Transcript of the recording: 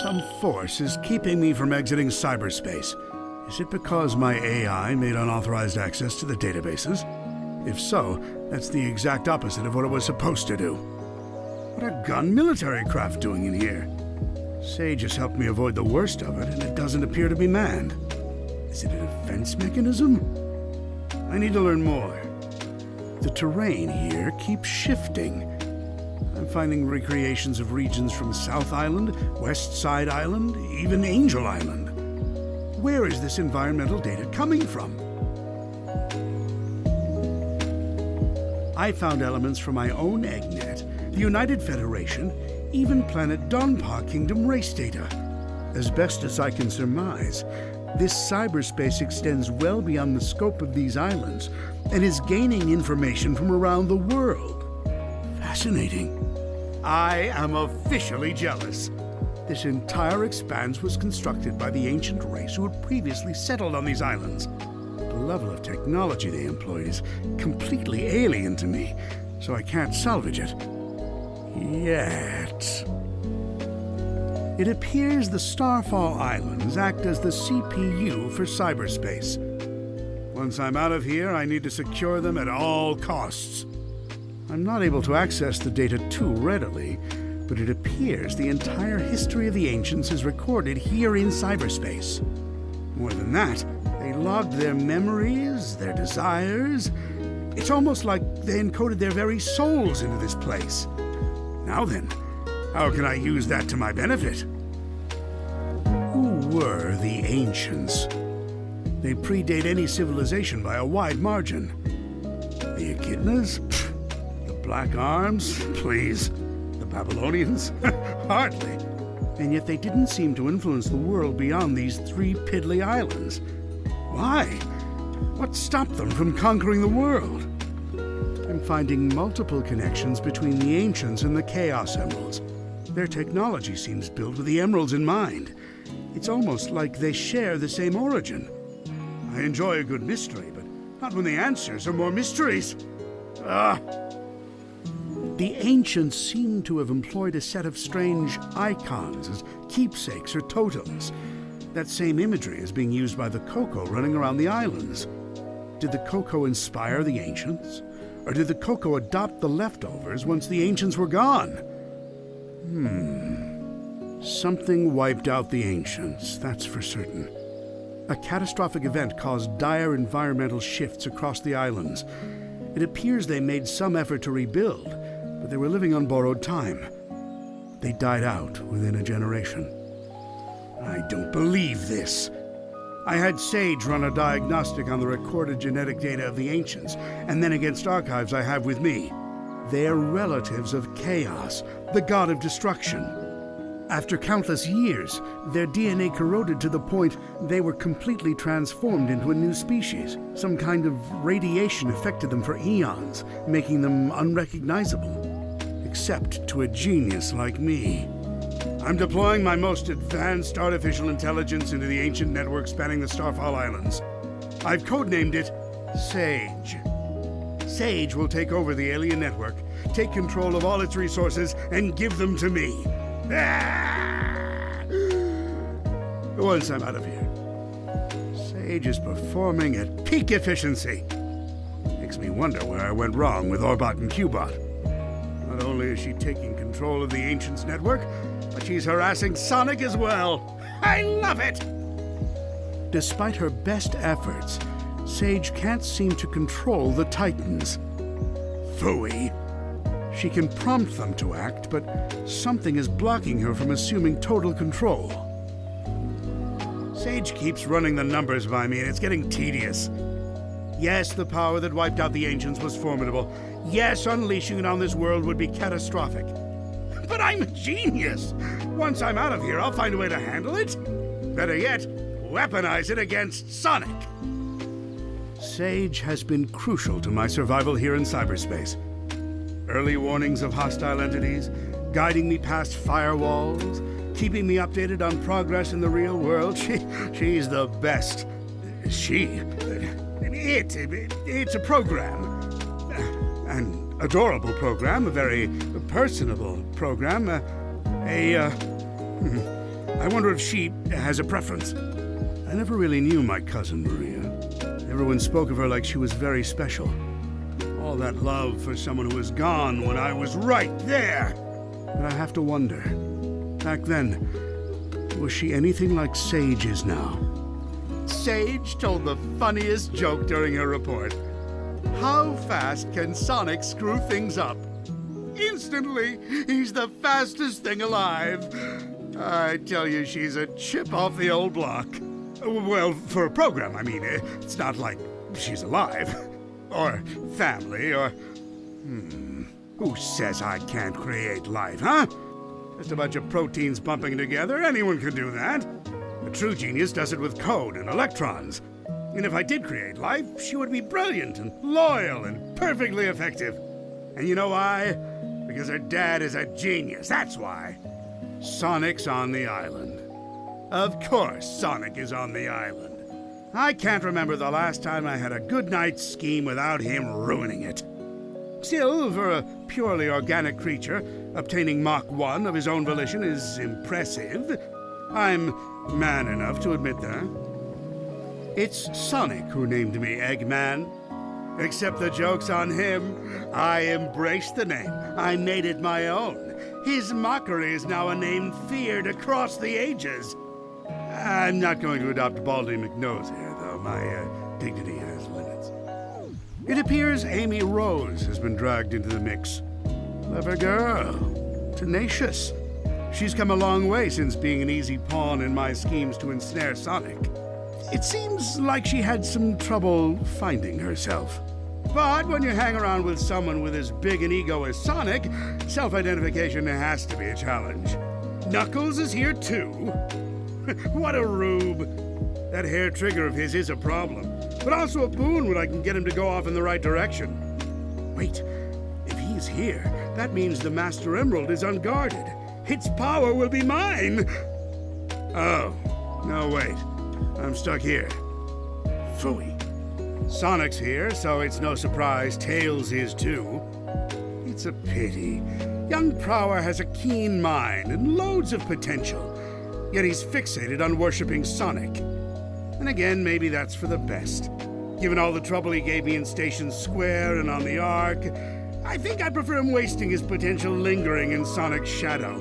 Some force is keeping me from exiting cyberspace. Is it because my AI made unauthorized access to the databases? If so, that's the exact opposite of what it was supposed to do. What are gun military craft doing in here? Sage has helped me avoid the worst of it, and it doesn't appear to be manned. Is it a defense mechanism? I need to learn more. The terrain here keeps shifting. I'm finding recreations of regions from South Island, West Side Island, even Angel Island. Where is this environmental data coming from? I found elements from my own EggNet, the United Federation, even planet Donpa Kingdom race data. As best as I can surmise, this cyberspace extends well beyond the scope of these islands and is gaining information from around the world. Fascinating. I am officially jealous. This entire expanse was constructed by the ancient race who had previously settled on these islands. The level of technology they employed is completely alien to me, so I can't salvage it. Yet. It appears the Starfall Islands act as the CPU for cyberspace. Once I'm out of here, I need to secure them at all costs. I'm not able to access the data too readily, but it appears the entire history of the ancients is recorded here in cyberspace. More than that, they logged their memories, their desires. It's almost like they encoded their very souls into this place. Now then, how can I use that to my benefit? Who were the ancients? They predate any civilization by a wide margin. The Echidnas? The Black Arms? Please. The Babylonians? Hardly. And yet they didn't seem to influence the world beyond these 3 piddly islands. Why? What stopped them from conquering the world? I'm finding multiple connections between the ancients and the Chaos Emeralds. Their technology seems built with the emeralds in mind. It's almost like they share the same origin. I enjoy a good mystery, but not when the answers are more mysteries. The ancients seem to have employed a set of strange icons as keepsakes or totems. That same imagery is being used by the Coco running around the islands. Did the Coco inspire the ancients? Or did the Coco adopt the leftovers once the ancients were gone? Something wiped out the ancients, that's for certain. A catastrophic event caused dire environmental shifts across the islands. It appears they made some effort to rebuild, but they were living on borrowed time. They died out within a generation. I don't believe this. I had Sage run a diagnostic on the recorded genetic data of the ancients, and then against archives I have with me. They're relatives of Chaos, the god of destruction. After countless years, their DNA corroded to the point they were completely transformed into a new species. Some kind of radiation affected them for eons, making them unrecognizable. Except to a genius like me. I'm deploying my most advanced artificial intelligence into the ancient network spanning the Starfall Islands. I've codenamed it Sage. Sage will take over the alien network, take control of all its resources, and give them to me. Once I'm out of here. Sage is performing at peak efficiency. Makes me wonder where I went wrong with Orbot and Qbot. Not only is she taking control of the Ancients network, but she's harassing Sonic as well. I love it! Despite her best efforts, Sage can't seem to control the Titans. Phooey. She can prompt them to act, but something is blocking her from assuming total control. Sage keeps running the numbers by me, and it's getting tedious. Yes, the power that wiped out the Ancients was formidable. Yes, unleashing it on this world would be catastrophic. But I'm a genius! Once I'm out of here, I'll find a way to handle it. Better yet, weaponize it against Sonic! Sage has been crucial to my survival here in cyberspace. Early warnings of hostile entities, guiding me past firewalls, keeping me updated on progress in the real world. She's the best. It's a program. An adorable program, a very personable program, I wonder if she has a preference. I never really knew my cousin Maria. Everyone spoke of her like she was very special. All that love for someone who was gone when I was right there. But I have to wonder, back then, was she anything like Sage is now? Sage told the funniest joke during her report. How fast can Sonic screw things up? Instantly, he's the fastest thing alive. I tell you, she's a chip off the old block. Well, for a program, I mean. It's not like she's alive. Or family, or... Who says I can't create life, huh? Just a bunch of proteins bumping together, anyone can do that. A true genius does it with code and electrons. And if I did create life, she would be brilliant and loyal and perfectly effective. And you know why? Because her dad is a genius, that's why. Sonic's on the island. Of course Sonic is on the island. I can't remember the last time I had a good night's scheme without him ruining it. Still, for a purely organic creature, obtaining Mach 1 of his own volition is impressive. I'm man enough to admit that. It's Sonic who named me Eggman. Except the joke's on him. I embraced the name. I made it my own. His mockery is now a name feared across the ages. I'm not going to adopt Baldy McNose here, though. My dignity has limits. It appears Amy Rose has been dragged into the mix. Clever girl. Tenacious. She's come a long way since being an easy pawn in my schemes to ensnare Sonic. It seems like she had some trouble finding herself. But when you hang around with someone with as big an ego as Sonic, self-identification has to be a challenge. Knuckles is here too. What a rube. That hair trigger of his is a problem, but also a boon when I can get him to go off in the right direction. Wait, if he's here, that means the Master Emerald is unguarded. Its power will be mine. Oh, no wait. I'm stuck here. Phooey. Sonic's here, so it's no surprise Tails is too. It's a pity. Young Prower has a keen mind and loads of potential, yet he's fixated on worshipping Sonic. And again, maybe that's for the best. Given all the trouble he gave me in Station Square and on the Ark, I think I prefer him wasting his potential lingering in Sonic's shadow.